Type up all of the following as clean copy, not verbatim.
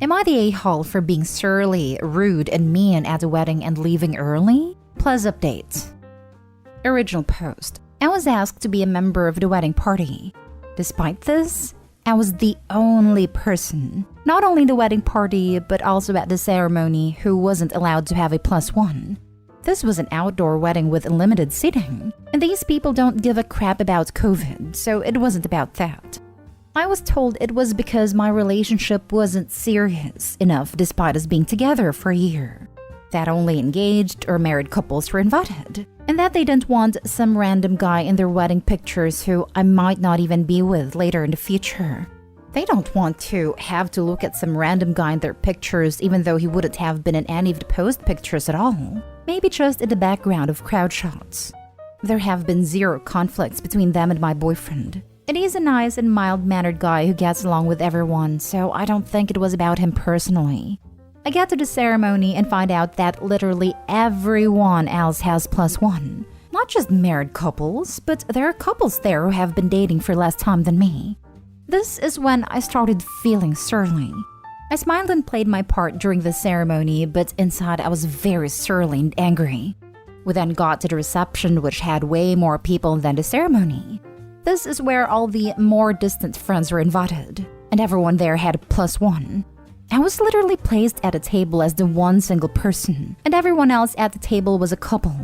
Am I the a-hole for being surly, rude, and mean at the wedding and leaving early? Plus updates. Original post. I was asked to be a member of the wedding party. Despite this, I was the only person, not only the wedding party, but also at the ceremony, who wasn't allowed to have a +1. This was an outdoor wedding with limited seating, and these people don't give a crap about COVID, so it wasn't about that. I was told it was because my relationship wasn't serious enough despite us being together for a year. That only engaged or married couples were invited, and that they didn't want some random guy in their wedding pictures who I might not even be with later in the future. They don't want to have to look at some random guy in their pictures even though he wouldn't have been in any of the post pictures at all. Maybe just in the background of crowd shots. There have been zero conflicts between them and my boyfriend. And he's a nice and mild-mannered guy who gets along with everyone, so I don't think it was about him personally. I get to the ceremony and find out that literally everyone else has +1. Not just married couples, but there are couples there who have been dating for less time than me. This is when I started feeling surly. I smiled and played my part during the ceremony, but inside I was very surly and angry. We then got to the reception, which had way more people than the ceremony. This is where all the more distant friends were invited, and everyone there had a +1. I was literally placed at a table as the one single person, and everyone else at the table was a couple.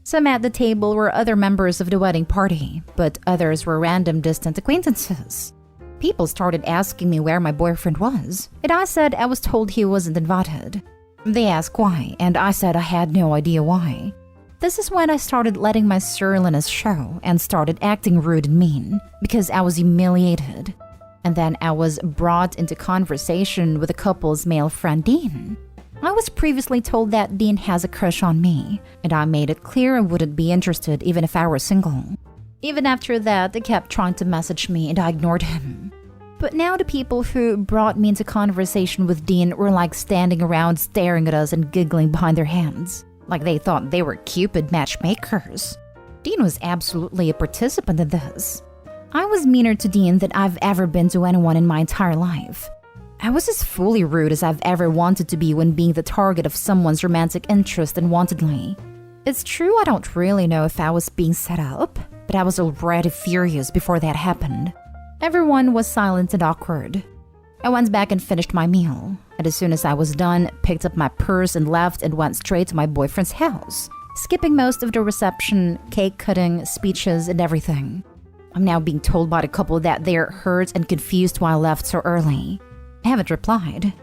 Some at the table were other members of the wedding party, but others were random distant acquaintances. People started asking me where my boyfriend was, and I said I was told he wasn't invited. They asked why, and I said I had no idea why. This is when I started letting my surliness show and started acting rude and mean, because I was humiliated. And then I was brought into conversation with the couple's male friend Dean. I was previously told that Dean has a crush on me, and I made it clear I wouldn't be interested even if I were single. Even after that, they kept trying to message me and I ignored him. But now the people who brought me into conversation with Dean were like standing around staring at us and giggling behind their hands, like they thought they were Cupid matchmakers. Dean was absolutely a participant in this. I was meaner to Dean than I've ever been to anyone in my entire life. I was as fully rude as I've ever wanted to be when being the target of someone's romantic interest unwantedly. It's true I don't really know if I was being set up, but I was already furious before that happened. Everyone was silent and awkward. I went back and finished my meal, and as soon as I was done, picked up my purse and left and went straight to my boyfriend's house, skipping most of the reception, cake cutting, speeches, and everything. I'm now being told by the couple that they're hurt and confused why I left so early. I haven't replied.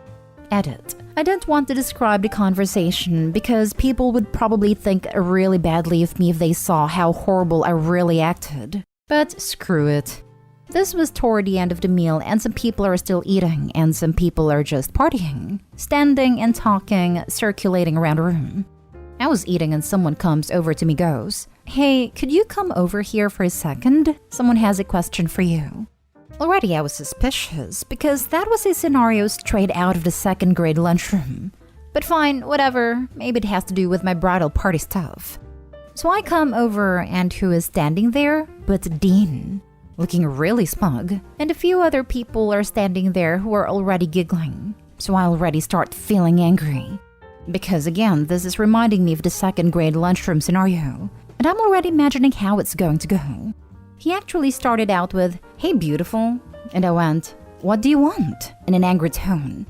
Edit. I didn't want to describe the conversation because people would probably think really badly of me if they saw how horrible I really acted. But screw it. This was toward the end of the meal and some people are still eating and some people are just partying, standing and talking, circulating around the room. I was eating and someone comes over to me goes, "Hey, could you come over here for a second? Someone has a question for you." Already I was suspicious because that was a scenario straight out of the second grade lunchroom. But fine, whatever, maybe it has to do with my bridal party stuff. So I come over and who is standing there but Dean, looking really smug, and a few other people are standing there who are already giggling. So I already start feeling angry. Because again, this is reminding me of the second grade lunchroom scenario, and I'm already imagining how it's going to go. He actually started out with, "Hey beautiful," and I went, "What do you want?" in an angry tone.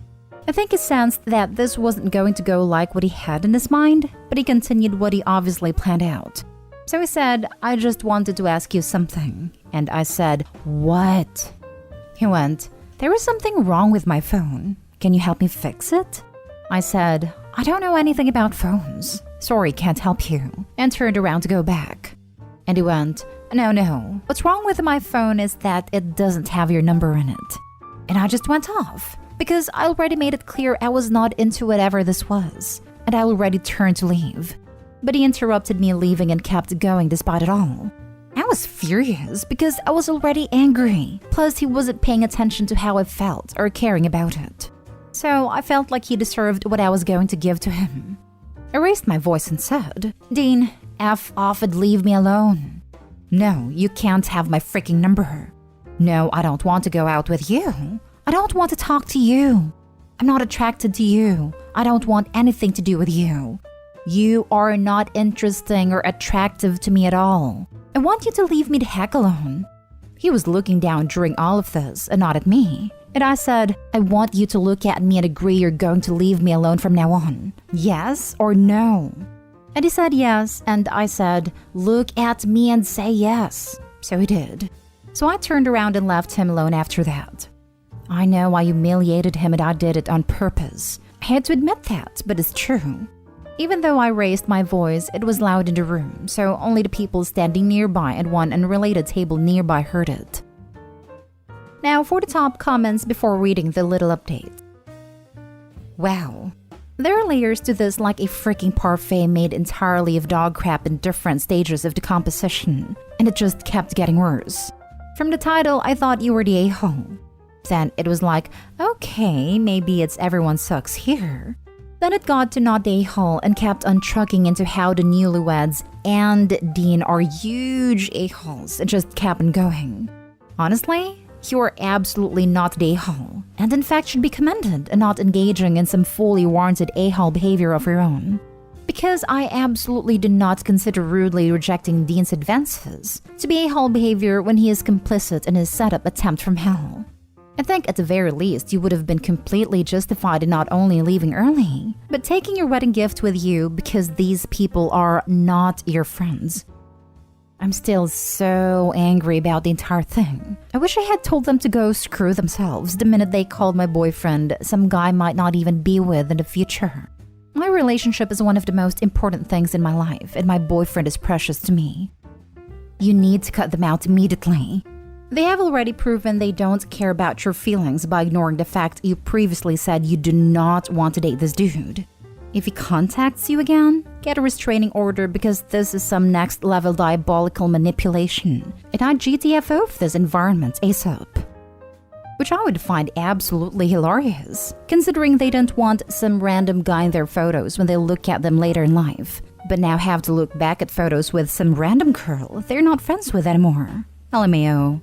I think he sensed that this wasn't going to go like what he had in his mind, but he continued what he obviously planned out. So he said, "I just wanted to ask you something," and I said, "What?" He went, "There is something wrong with my phone. Can you help me fix it?" I said, "I don't know anything about phones. Sorry, can't help you," and turned around to go back. And he went, No. What's wrong with my phone is that it doesn't have your number in it." And I just went off, because I already made it clear I was not into whatever this was, and I already turned to leave. But he interrupted me leaving and kept going despite it all. I was furious because I was already angry, plus he wasn't paying attention to how I felt or caring about it. So I felt like he deserved what I was going to give to him. I raised my voice and said, "Dean, F off and leave me alone. No, you can't have my freaking number. No, I don't want to go out with you. I don't want to talk to you. I'm not attracted to you. I don't want anything to do with you. You are not interesting or attractive to me at all. I want you to leave me the heck alone. He was looking down during all of this and not at me. And I said, I want you to look at me and agree you're going to leave me alone from now on. Yes or no? And he said yes, and I said, look at me and say yes. So he did. So I turned around and left him alone after that. I know I humiliated him and I did it on purpose. I had to admit that, but it's true. Even though I raised my voice, it was loud in the room, so only the people standing nearby at one unrelated table nearby heard it. Now for the top comments before reading the little update. Wow. There are layers to this like a freaking parfait made entirely of dog crap in different stages of decomposition, and it just kept getting worse. From the title, I thought you were the a-hole. Then it was like, okay, maybe it's everyone sucks here. Then it got to not the a-hole and kept on trucking into how the newlyweds and Dean are huge a-holes and just kept on going. Honestly, you are absolutely not the a-hole, and in fact should be commended and not engaging in some fully warranted a-hole behavior of your own. Because I absolutely do not consider rudely rejecting Dean's advances to be a-hole behavior when he is complicit in his setup attempt from hell. I think at the very least you would have been completely justified in not only leaving early, but taking your wedding gift with you because these people are not your friends. I'm still so angry about the entire thing. I wish I had told them to go screw themselves the minute they called my boyfriend some guy I might not even be with in the future. My relationship is one of the most important things in my life, and my boyfriend is precious to me. You need to cut them out immediately. They have already proven they don't care about your feelings by ignoring the fact you previously said you do not want to date this dude. If he contacts you again, get a restraining order because this is some next level diabolical manipulation, and I GTFO this environment ASAP. Which I would find absolutely hilarious, considering they don't want some random guy in their photos when they look at them later in life, but now have to look back at photos with some random girl they're not friends with anymore. LMAO.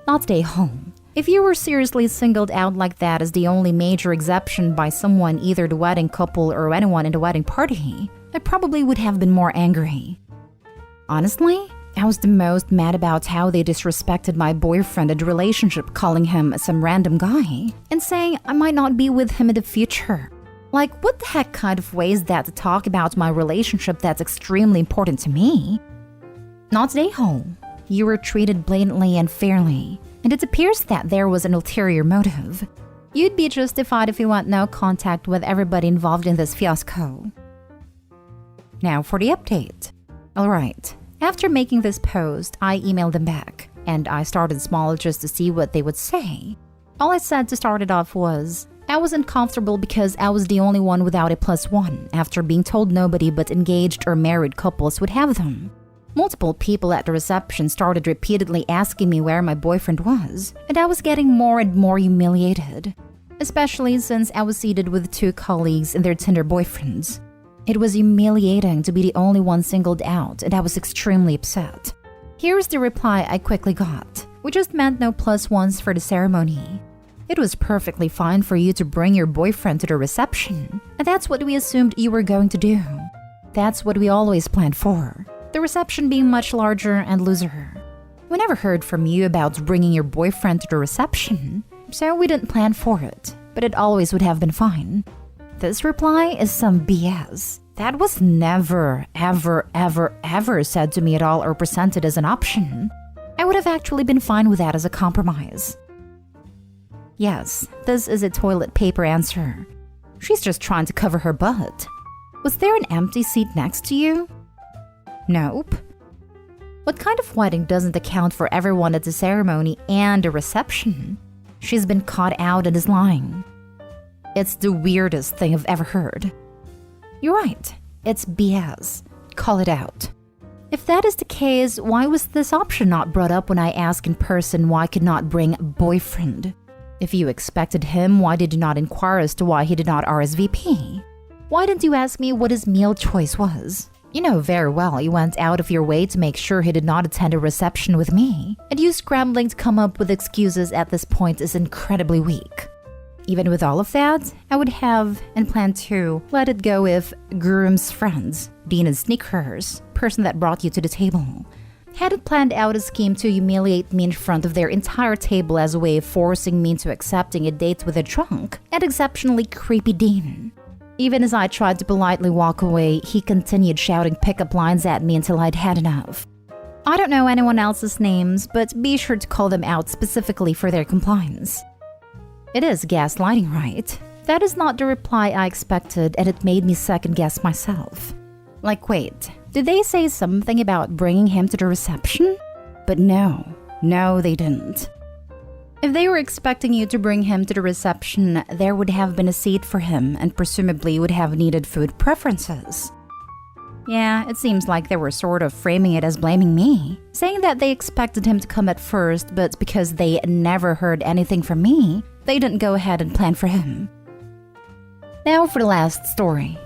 Not stay home. If you were seriously singled out like that as the only major exception by someone, either the wedding couple or anyone in the wedding party, I probably would have been more angry. Honestly, I was the most mad about how they disrespected my boyfriend in the relationship, calling him some random guy and saying I might not be with him in the future. Like, what the heck kind of way is that to talk about my relationship that's extremely important to me? Not stay home. You were treated blatantly and fairly, and it appears that there was an ulterior motive. You'd be justified if you want no contact with everybody involved in this fiasco. Now for the update. Alright, after making this post, I emailed them back, and I started small just to see what they would say. All I said to start it off was, I was uncomfortable because I was the only one without a +1 after being told nobody but engaged or married couples would have them. Multiple people at the reception started repeatedly asking me where my boyfriend was, and I was getting more and more humiliated, especially since I was seated with 2 colleagues and their Tinder boyfriends. It was humiliating to be the only one singled out, and I was extremely upset. Here's the reply I quickly got. We just meant no +1s for the ceremony. It was perfectly fine for you to bring your boyfriend to the reception, and that's what we assumed you were going to do. That's what we always planned for. The reception being much larger and looser. We never heard from you about bringing your boyfriend to the reception, so we didn't plan for it, but it always would have been fine. This reply is some BS. That was never, ever said to me at all or presented as an option. I would have actually been fine with that as a compromise. Yes, this is a toilet paper answer. She's just trying to cover her butt. Was there an empty seat next to you? Nope. What kind of wedding doesn't account for everyone at the ceremony and the reception? She's been caught out and is lying. It's the weirdest thing I've ever heard. You're right, it's BS. Call it out. If that is the case, why was this option not brought up when I asked in person why I could not bring boyfriend? If you expected him, why did you not inquire as to why he did not RSVP? Why didn't you ask me what his meal choice was? You know very well you went out of your way to make sure he did not attend a reception with me, and you scrambling to come up with excuses at this point is incredibly weak. Even with all of that, I would have and plan to let it go if groom's friends, Dina's sneakers, person that brought you to the table, hadn't planned out a scheme to humiliate me in front of their entire table as a way of forcing me into accepting a date with a drunk and exceptionally creepy Dean. Even as I tried to politely walk away, he continued shouting pickup lines at me until I'd had enough. I don't know anyone else's names, but be sure to call them out specifically for their compliance. It is gaslighting, right? That is not the reply I expected, and it made me second-guess myself. Like, wait, did they say something about bringing him to the reception? But no, they didn't. If they were expecting you to bring him to the reception, there would have been a seat for him and presumably would have needed food preferences. Yeah, it seems like they were sort of framing it as blaming me, saying that they expected him to come at first, but because they never heard anything from me, they didn't go ahead and plan for him. Now for the last story.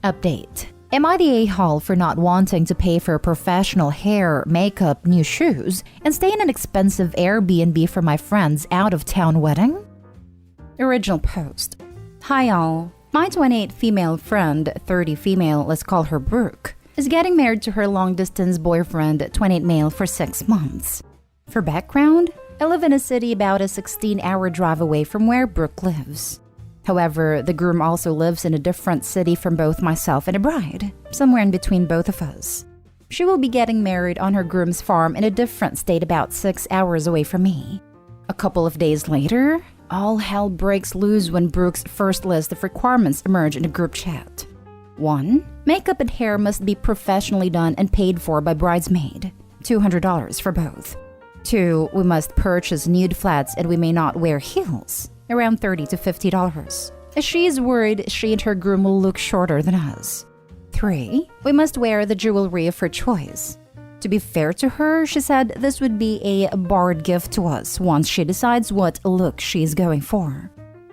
Update. Am I the a-hole for not wanting to pay for professional hair, makeup, new shoes, and stay in an expensive Airbnb for my friend's out-of-town wedding? Original post. Hi all. My 28 female friend, 30 female, let's call her Brooke, is getting married to her long-distance boyfriend, 28 male, for 6 months. For background, I live in a city about a 16-hour drive away from where Brooke lives. However, the groom also lives in a different city from both myself and the bride, somewhere in between both of us. She will be getting married on her groom's farm in a different state about 6 hours away from me. A couple of days later, all hell breaks loose when Brooke's first list of requirements emerge in the group chat. 1. Makeup and hair must be professionally done and paid for by bridesmaid. $200 for both. 2. We must purchase nude flats and we may not wear heels. Around $30 to $50. As she is worried she and her groom will look shorter than us. 3. We must wear the jewelry of her choice. To be fair to her, she said this would be a barred gift to us once she decides what look she is going for.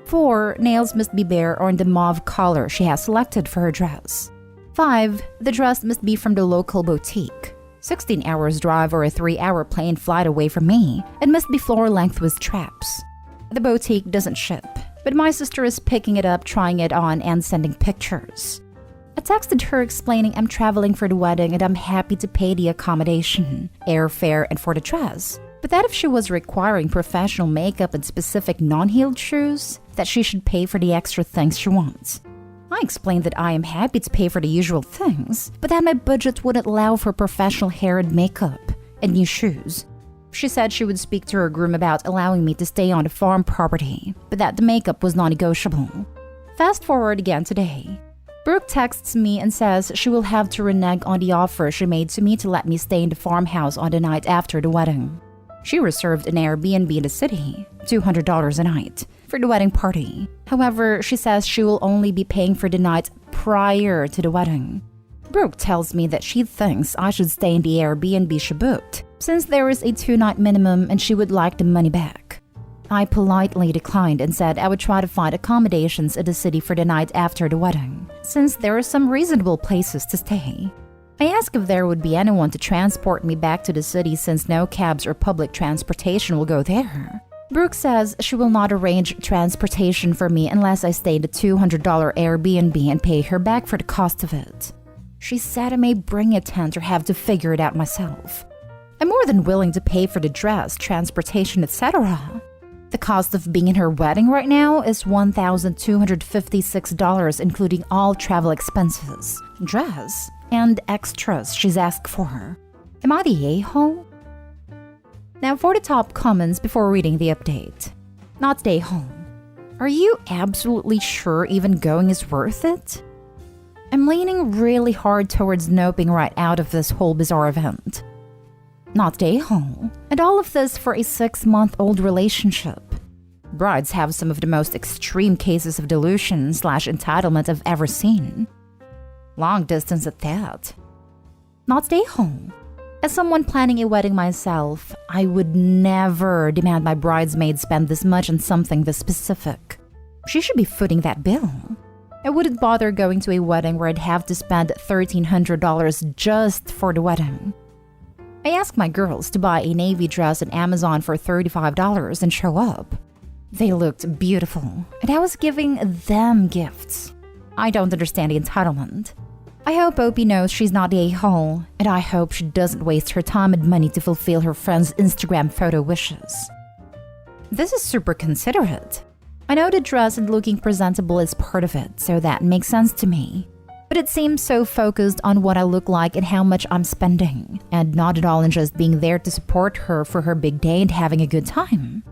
4. Nails must be bare or in the mauve color she has selected for her dress. 5. The dress must be from the local boutique. 16 hours drive or a 3-hour plane flight away from me, and must be floor length with straps. The boutique doesn't ship, but my sister is picking it up, trying it on, and sending pictures. I texted her explaining I'm traveling for the wedding and I'm happy to pay the accommodation, airfare, and for the dress. But that if she was requiring professional makeup and specific non-heeled shoes, that she should pay for the extra things she wants. I explained that I am happy to pay for the usual things, but that my budget wouldn't allow for professional hair and makeup and new shoes. She said she would speak to her groom about allowing me to stay on the farm property, but that the makeup was non-negotiable. Fast forward again today. Brooke texts me and says she will have to renege on the offer she made to me to let me stay in the farmhouse on the night after the wedding. She reserved an Airbnb in the city, $200 a night, for the wedding party. However, she says she will only be paying for the night prior to the wedding. Brooke tells me that she thinks I should stay in the Airbnb she booked, since there is a 2-night minimum and she would like the money back. I politely declined and said I would try to find accommodations in the city for the night after the wedding, since there are some reasonable places to stay. I asked if there would be anyone to transport me back to the city since no cabs or public transportation will go there. Brooke says she will not arrange transportation for me unless I stay in the $200 Airbnb and pay her back for the cost of it. She said I may bring a tent or have to figure it out myself. I'm more than willing to pay for the dress, transportation, etc. The cost of being in her wedding right now is $1,256, including all travel expenses, dress, and extras she's asked for. Am I the a-hole? Now for the top comments before reading the update. Not the a-hole. Are you absolutely sure even going is worth it? I'm leaning really hard towards noping right out of this whole bizarre event. Not the a-hole. And all of this for a 6-month-old relationship. Brides have some of the most extreme cases of delusion/entitlement I've ever seen. Long distance at that. Not the a-hole. As someone planning a wedding myself, I would never demand my bridesmaid spend this much on something this specific. She should be footing that bill. I wouldn't bother going to a wedding where I'd have to spend $1,300 just for the wedding. I asked my girls to buy a navy dress on Amazon for $35 and show up. They looked beautiful, and I was giving them gifts. I don't understand the entitlement. I hope Opie knows she's not the a-hole, and I hope she doesn't waste her time and money to fulfill her friend's Instagram photo wishes. This is super considerate. I know the dress and looking presentable is part of it, so that makes sense to me. But it seems so focused on what I look like and how much I'm spending, and not at all in just being there to support her for her big day and having a good time.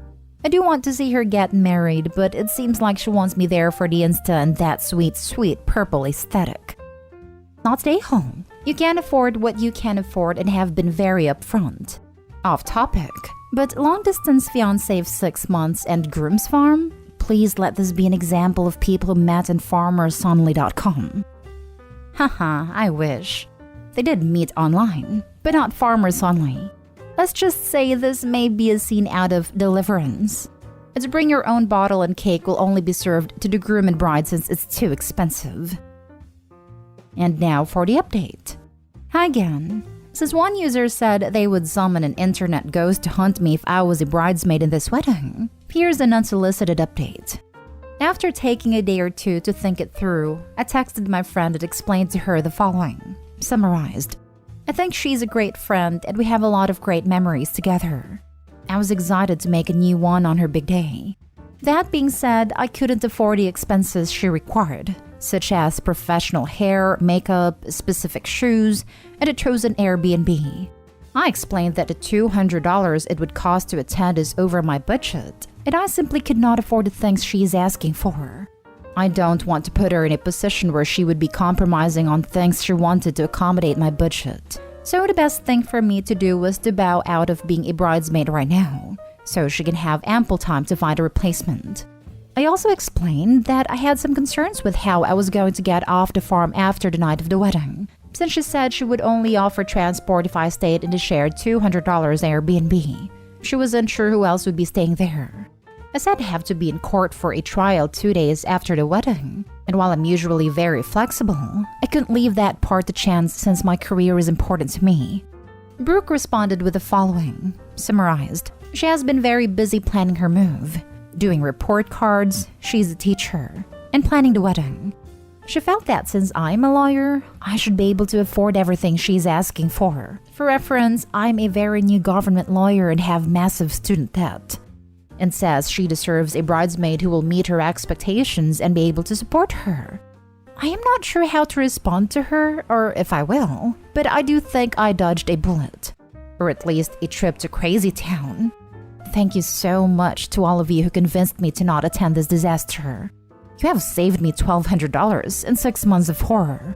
I do want to see her get married, but it seems like she wants me there for the Insta and that sweet, sweet purple aesthetic. Not stay home. You can't afford what you can afford and have been very upfront. Off topic, but long-distance fiancé of 6 months and groom's farm? Please let this be an example of people who met in farmersonly.com. Haha, I wish. They did meet online, but not Farmers Only. Let's just say this may be a scene out of Deliverance. It's bring your own bottle and cake will only be served to the groom and bride since it's too expensive. And now for the update. Hi again. Since one user said they would summon an internet ghost to hunt me if I was a bridesmaid in this wedding, here's an unsolicited update. After taking a day or two to think it through, I texted my friend and explained to her the following. Summarized. I think she's a great friend and we have a lot of great memories together. I was excited to make a new one on her big day. That being said, I couldn't afford the expenses she required, such as professional hair, makeup, specific shoes, and a chosen Airbnb. I explained that the $200 it would cost to attend is over my budget, and I simply could not afford the things she is asking for. I don't want to put her in a position where she would be compromising on things she wanted to accommodate my budget. So the best thing for me to do was to bow out of being a bridesmaid right now, so she can have ample time to find a replacement. I also explained that I had some concerns with how I was going to get off the farm after the night of the wedding, since she said she would only offer transport if I stayed in the shared $200 Airbnb. She was unsure who else would be staying there. I said I have to be in court for a trial 2 days after the wedding, and while I'm usually very flexible, I couldn't leave that part to chance since my career is important to me. Brooke responded with the following, summarized. She has been very busy planning her move, doing report cards, she's a teacher, and planning the wedding. She felt that since I'm a lawyer, I should be able to afford everything she's asking for. For reference, I'm a very new government lawyer and have massive student debt. And says she deserves a bridesmaid who will meet her expectations and be able to support her. I am not sure how to respond to her, or if I will, but I do think I dodged a bullet. Or at least a trip to Crazy Town. Thank you so much to all of you who convinced me to not attend this disaster. You have saved me $1,200 and 6 months of horror.